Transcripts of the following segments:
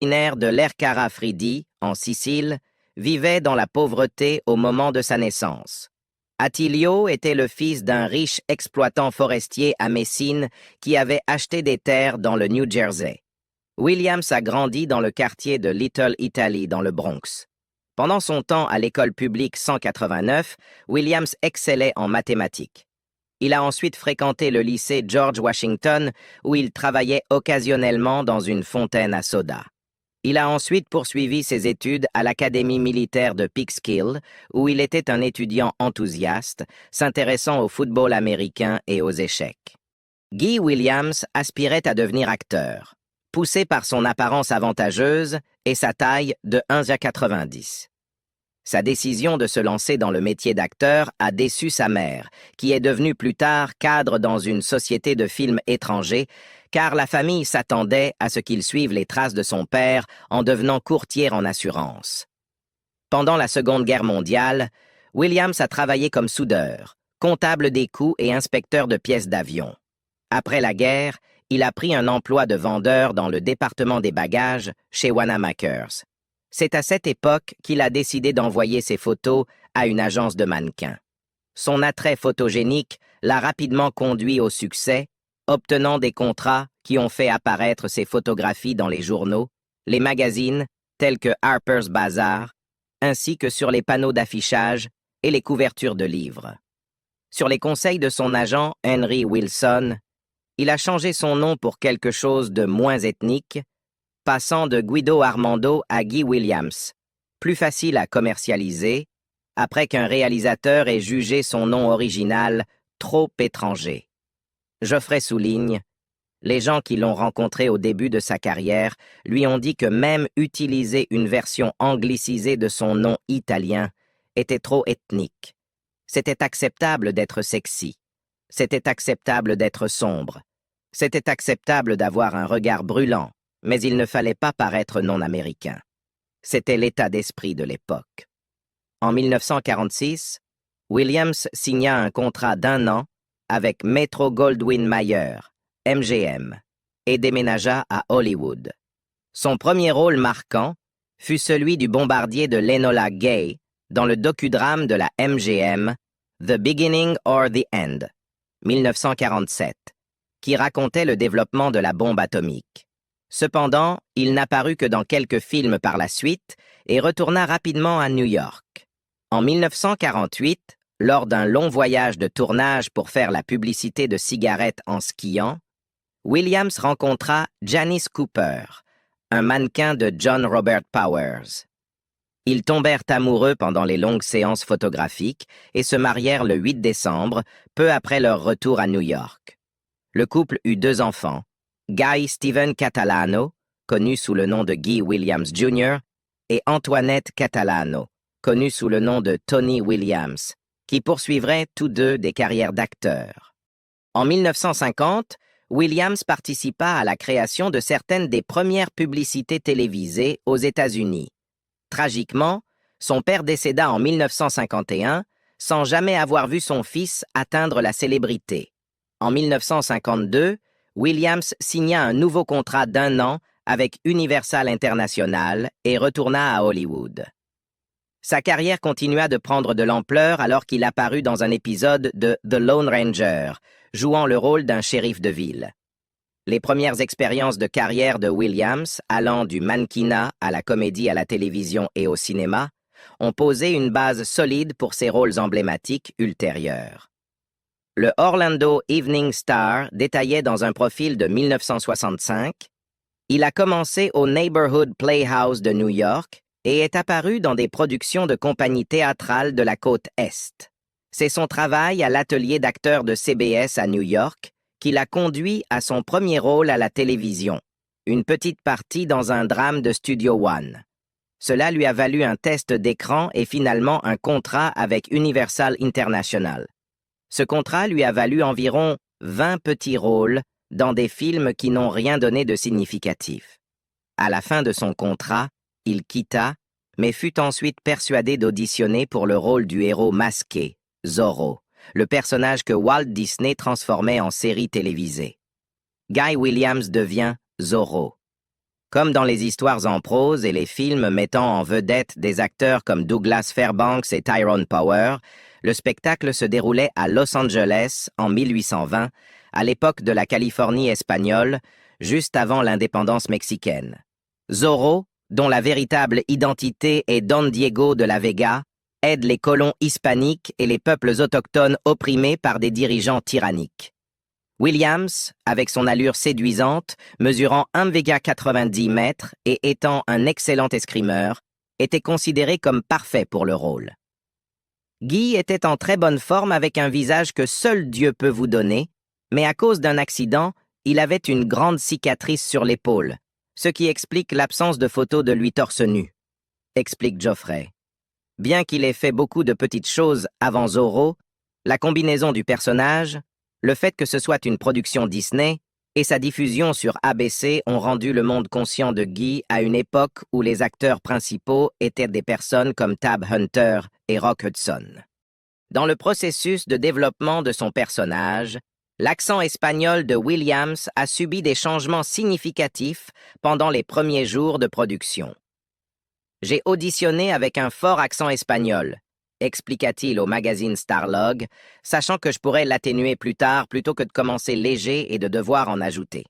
originaire de l'Ercara Fridi, en Sicile, vivait dans la pauvreté au moment de sa naissance. Attilio était le fils d'un riche exploitant forestier à Messine qui avait acheté des terres dans le New Jersey. Williams a grandi dans le quartier de Little Italy dans le Bronx. Pendant son temps à l'école publique 189, Williams excellait en mathématiques. Il a ensuite fréquenté le lycée George Washington où il travaillait occasionnellement dans une fontaine à soda. Il a ensuite poursuivi ses études à l'Académie militaire de Peekskill, où il était un étudiant enthousiaste, s'intéressant au football américain et aux échecs. Guy Williams aspirait à devenir acteur, poussé par son apparence avantageuse et sa taille de 1,90 m. Sa décision de se lancer dans le métier d'acteur a déçu sa mère, qui est devenue plus tard cadre dans une société de films étrangers, car la famille s'attendait à ce qu'il suive les traces de son père en devenant courtier en assurance. Pendant la Seconde Guerre mondiale, Williams a travaillé comme soudeur, comptable des coûts et inspecteur de pièces d'avion. Après la guerre, il a pris un emploi de vendeur dans le département des bagages chez Wanamaker's. C'est à cette époque qu'il a décidé d'envoyer ses photos à une agence de mannequins. Son attrait photogénique l'a rapidement conduit au succès, obtenant des contrats qui ont fait apparaître ses photographies dans les journaux, les magazines tels que Harper's Bazaar, ainsi que sur les panneaux d'affichage et les couvertures de livres. Sur les conseils de son agent Henry Wilson, il a changé son nom pour quelque chose de moins ethnique, passant de Guido Armando à Guy Williams, plus facile à commercialiser, après qu'un réalisateur ait jugé son nom original trop étranger. Geoffrey souligne, les gens qui l'ont rencontré au début de sa carrière lui ont dit que même utiliser une version anglicisée de son nom italien était trop ethnique. C'était acceptable d'être sexy. C'était acceptable d'être sombre. C'était acceptable d'avoir un regard brûlant, mais il ne fallait pas paraître non américain. C'était l'état d'esprit de l'époque. En 1946, Williams signa un contrat d'1 an avec Metro-Goldwyn-Mayer, MGM, et déménagea à Hollywood. Son premier rôle marquant fut celui du bombardier de l'Enola Gay dans le docudrame de la MGM, The Beginning or the End, 1947, qui racontait le développement de la bombe atomique. Cependant, il n'apparut que dans quelques films par la suite et retourna rapidement à New York. En 1948, lors d'un long voyage de tournage pour faire la publicité de cigarettes en skiant, Williams rencontra Janice Cooper, un mannequin de John Robert Powers. Ils tombèrent amoureux pendant les longues séances photographiques et se marièrent le 8 décembre, peu après leur retour à New York. Le couple eut 2 enfants, Guy Stephen Catalano, connu sous le nom de Guy Williams Jr., et Antoinette Catalano, connu sous le nom de Tony Williams, qui poursuivraient tous deux des carrières d'acteurs. En 1950, Williams participa à la création de certaines des premières publicités télévisées aux États-Unis. Tragiquement, son père décéda en 1951 sans jamais avoir vu son fils atteindre la célébrité. En 1952, Williams signa un nouveau contrat d'1 an avec Universal International et retourna à Hollywood. Sa carrière continua de prendre de l'ampleur alors qu'il apparut dans un épisode de The Lone Ranger, jouant le rôle d'un shérif de ville. Les premières expériences de carrière de Williams, allant du mannequinat à la comédie à la télévision et au cinéma, ont posé une base solide pour ses rôles emblématiques ultérieurs. Le Orlando Evening Star détaillait dans un profil de 1965 « Il a commencé au Neighborhood Playhouse de New York et est apparu dans des productions de compagnies théâtrales de la côte Est. C'est son travail à l'atelier d'acteurs de CBS à New York qui l'a conduit à son premier rôle à la télévision, une petite partie dans un drame de Studio One. Cela lui a valu un test d'écran et finalement un contrat avec Universal International. Ce contrat lui a valu environ 20 petits rôles dans des films qui n'ont rien donné de significatif. À la fin de son contrat, il quitta, mais fut ensuite persuadé d'auditionner pour le rôle du héros masqué, Zorro, le personnage que Walt Disney transformait en série télévisée. Guy Williams devient Zorro. Comme dans les histoires en prose et les films mettant en vedette des acteurs comme Douglas Fairbanks et Tyrone Power, le spectacle se déroulait à Los Angeles en 1820, à l'époque de la Californie espagnole, juste avant l'indépendance mexicaine. Zorro, dont la véritable identité est Don Diego de la Vega, aide les colons hispaniques et les peuples autochtones opprimés par des dirigeants tyranniques. Williams, avec son allure séduisante, mesurant 1,90 m et étant un excellent escrimeur, était considéré comme parfait pour le rôle. Guy était en très bonne forme avec un visage que seul Dieu peut vous donner, mais à cause d'un accident, il avait une grande cicatrice sur l'épaule, ce qui explique l'absence de photos de lui torse nu, explique Geoffrey. Bien qu'il ait fait beaucoup de petites choses avant Zorro, la combinaison du personnage, le fait que ce soit une production Disney et sa diffusion sur ABC ont rendu le monde conscient de Guy à une époque où les acteurs principaux étaient des personnes comme Tab Hunter et Rock Hudson. Dans le processus de développement de son personnage, l'accent espagnol de Williams a subi des changements significatifs pendant les premiers jours de production. « J'ai auditionné avec un fort accent espagnol », expliqua-t-il au magazine Starlog, sachant que je pourrais l'atténuer plus tard plutôt que de commencer léger et de devoir en ajouter.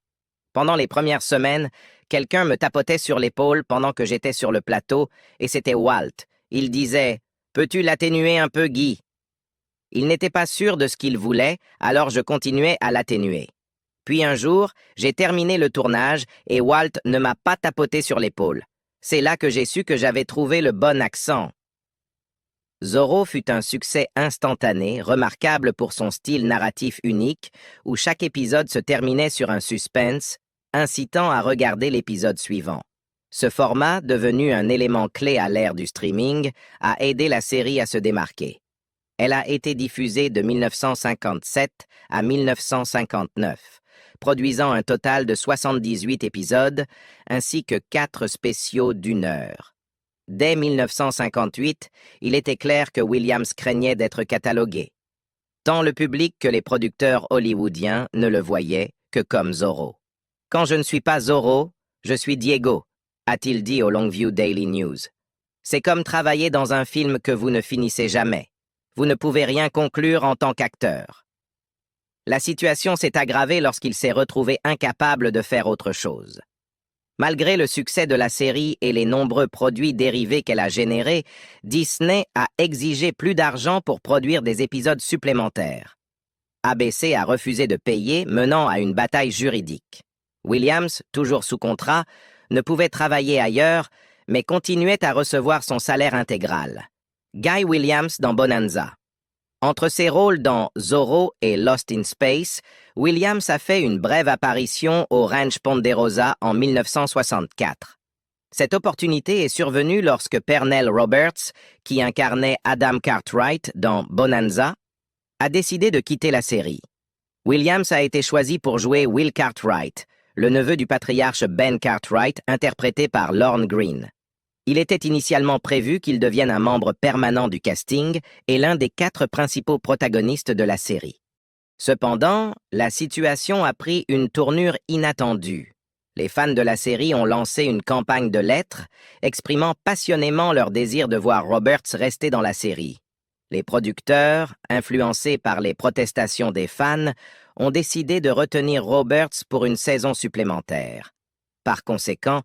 Pendant les premières semaines, quelqu'un me tapotait sur l'épaule pendant que j'étais sur le plateau, et c'était Walt. Il disait « Peux-tu l'atténuer un peu, Guy ?» Il n'était pas sûr de ce qu'il voulait, alors je continuais à l'atténuer. Puis un jour, j'ai terminé le tournage et Walt ne m'a pas tapoté sur l'épaule. C'est là que j'ai su que j'avais trouvé le bon accent. Zorro fut un succès instantané, remarquable pour son style narratif unique, où chaque épisode se terminait sur un suspense, incitant à regarder l'épisode suivant. Ce format, devenu un élément clé à l'ère du streaming, a aidé la série à se démarquer. Elle a été diffusée de 1957 à 1959, produisant un total de 78 épisodes, ainsi que 4 spéciaux d'1 heure. Dès 1958, il était clair que Williams craignait d'être catalogué. Tant le public que les producteurs hollywoodiens ne le voyaient que comme Zorro. « Quand je ne suis pas Zorro, je suis Diego », a-t-il dit au Longview Daily News. « C'est comme travailler dans un film que vous ne finissez jamais. Vous ne pouvez rien conclure en tant qu'acteur. » La situation s'est aggravée lorsqu'il s'est retrouvé incapable de faire autre chose. Malgré le succès de la série et les nombreux produits dérivés qu'elle a générés, Disney a exigé plus d'argent pour produire des épisodes supplémentaires. ABC a refusé de payer, menant à une bataille juridique. Williams, toujours sous contrat, ne pouvait travailler ailleurs, mais continuait à recevoir son salaire intégral. Guy Williams dans Bonanza. Entre ses rôles dans Zorro et Lost in Space, Williams a fait une brève apparition au Ranch Ponderosa en 1964. Cette opportunité est survenue lorsque Pernell Roberts, qui incarnait Adam Cartwright dans Bonanza, a décidé de quitter la série. Williams a été choisi pour jouer Will Cartwright, le neveu du patriarche Ben Cartwright, interprété par Lorne Greene. Il était initialement prévu qu'il devienne un membre permanent du casting et l'un des 4 principaux protagonistes de la série. Cependant, la situation a pris une tournure inattendue. Les fans de la série ont lancé une campagne de lettres, exprimant passionnément leur désir de voir Roberts rester dans la série. Les producteurs, influencés par les protestations des fans, ont décidé de retenir Roberts pour une saison supplémentaire. Par conséquent,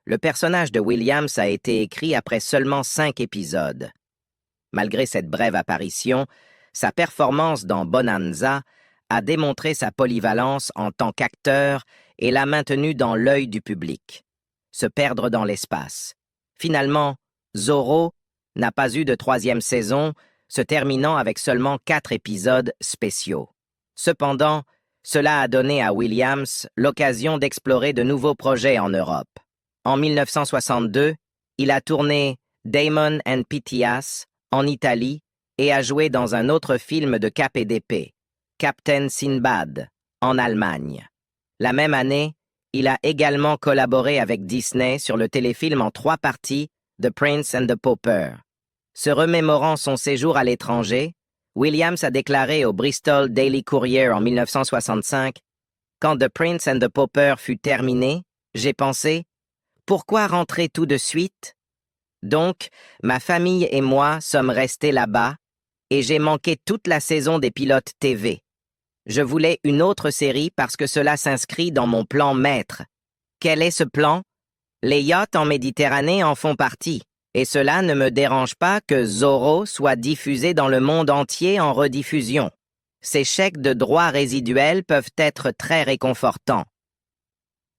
le personnage de Williams a été écrit après seulement 5 épisodes. Malgré cette brève apparition, sa performance dans Bonanza a démontré sa polyvalence en tant qu'acteur et l'a maintenu dans l'œil du public. Se perdre dans l'espace. Finalement, Zorro n'a pas eu de 3e saison, se terminant avec seulement 4 épisodes spéciaux. Cependant, cela a donné à Williams l'occasion d'explorer de nouveaux projets en Europe. En 1962, il a tourné Damon and Pythias en Italie et a joué dans un autre film de cap et d'épée, Captain Sinbad, en Allemagne. La même année, il a également collaboré avec Disney sur le téléfilm en 3 parties, The Prince and the Pauper. Se remémorant son séjour à l'étranger, Williams a déclaré au Bristol Daily Courier en 1965 « Quand The Prince and the Pauper fut terminé, j'ai pensé Pourquoi rentrer tout de suite? Donc, ma famille et moi sommes restés là-bas et j'ai manqué toute la saison des pilotes TV. Je voulais une autre série parce que cela s'inscrit dans mon plan maître. Quel est ce plan? Les yachts en Méditerranée en font partie, et cela ne me dérange pas que Zorro soit diffusé dans le monde entier en rediffusion. Ces chèques de droits résiduels peuvent être très réconfortants.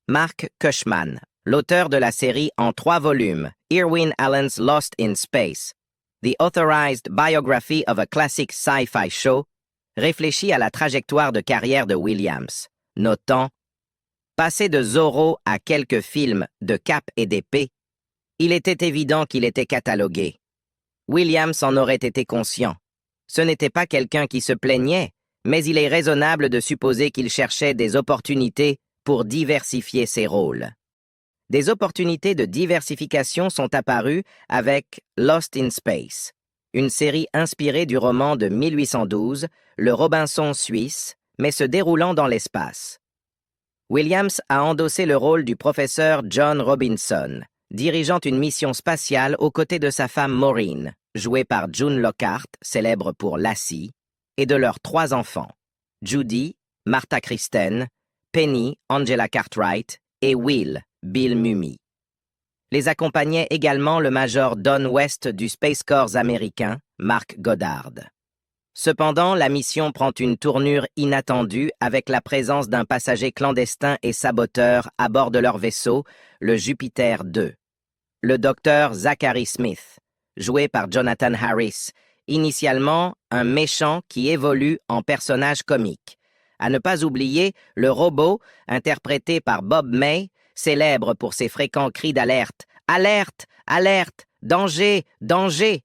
Mark Cushman, l'auteur de la série en 3 volumes, Irwin Allen's Lost in Space, The Authorized Biography of a Classic Sci-Fi Show, réfléchit à la trajectoire de carrière de Williams, notant « Passé de Zorro à quelques films de cap et d'épée, il était évident qu'il était catalogué. Williams en aurait été conscient. Ce n'était pas quelqu'un qui se plaignait, mais il est raisonnable de supposer qu'il cherchait des opportunités pour diversifier ses rôles. Des opportunités de diversification sont apparues avec Lost in Space, une série inspirée du roman de 1812, Le Robinson suisse, mais se déroulant dans l'espace. Williams a endossé le rôle du professeur John Robinson, dirigeant une mission spatiale aux côtés de sa femme Maureen, jouée par June Lockhart, célèbre pour Lassie, et de leurs 3 enfants, Judy, Martha Kristen, Penny, Angela Cartwright et Will, Bill Mumy. Les accompagnait également le major Don West du Space Corps américain, Mark Goddard. Cependant, la mission prend une tournure inattendue avec la présence d'un passager clandestin et saboteur à bord de leur vaisseau, le Jupiter 2. Le docteur Zachary Smith, joué par Jonathan Harris, initialement un méchant qui évolue en personnage comique. À ne pas oublier le robot, interprété par Bob May, célèbre pour ses fréquents cris d'alerte « Alerte! Alerte! Danger! Danger !»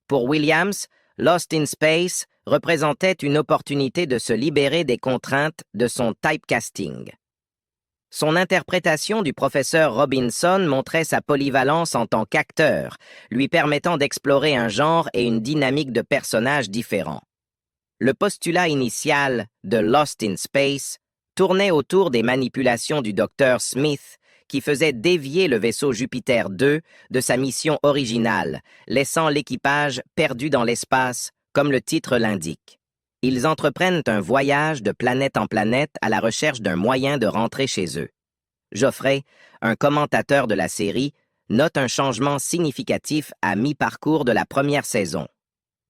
Pour Williams, Lost in Space représentait une opportunité de se libérer des contraintes de son typecasting. Son interprétation du professeur Robinson montrait sa polyvalence en tant qu'acteur, lui permettant d'explorer un genre et une dynamique de personnages différents. Le postulat initial de Lost in Space tournait autour des manipulations du docteur Smith qui faisait dévier le vaisseau Jupiter 2 de sa mission originale, laissant l'équipage perdu dans l'espace, comme le titre l'indique. Ils entreprennent un voyage de planète en planète à la recherche d'un moyen de rentrer chez eux. Geoffrey, un commentateur de la série, note un changement significatif à mi-parcours de la première saison.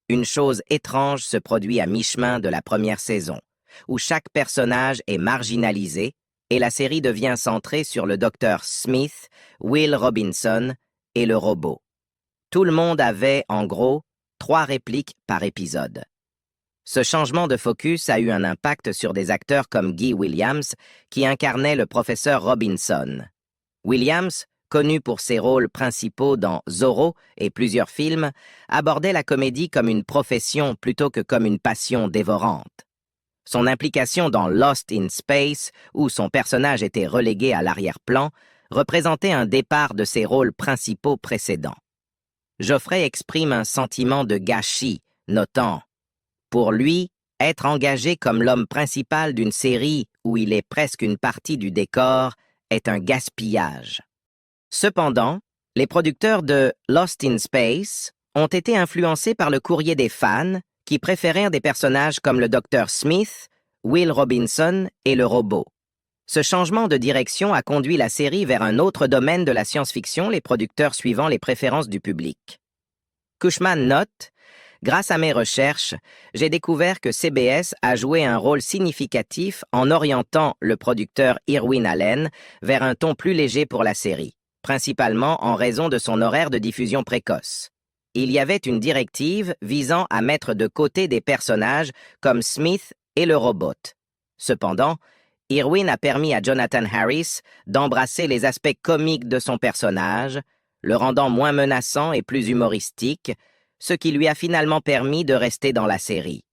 Une chose étrange se produit à mi-chemin de la première saison, où chaque personnage est marginalisé et la série devient centrée sur le docteur Smith, Will Robinson et le robot. Tout le monde avait, en gros, 3 répliques par épisode. Ce changement de focus a eu un impact sur des acteurs comme Guy Williams, qui incarnait le professeur Robinson. Williams, connu pour ses rôles principaux dans Zorro et plusieurs films, abordait la comédie comme une profession plutôt que comme une passion dévorante. Son implication dans Lost in Space, où son personnage était relégué à l'arrière-plan, représentait un départ de ses rôles principaux précédents. Geoffrey exprime un sentiment de gâchis, notant « Pour lui, être engagé comme l'homme principal d'une série où il est presque une partie du décor est un gaspillage. » Cependant, les producteurs de Lost in Space ont été influencés par le courrier des fans qui préférèrent des personnages comme le Dr. Smith, Will Robinson et le robot. Ce changement de direction a conduit la série vers un autre domaine de la science-fiction, les producteurs suivant les préférences du public. Cushman note « Grâce à mes recherches, j'ai découvert que CBS a joué un rôle significatif en orientant le producteur Irwin Allen vers un ton plus léger pour la série, principalement en raison de son horaire de diffusion précoce. Il y avait une directive visant à mettre de côté des personnages comme Smith et le robot. Cependant, Irwin a permis à Jonathan Harris d'embrasser les aspects comiques de son personnage, le rendant moins menaçant et plus humoristique, ce qui lui a finalement permis de rester dans la série.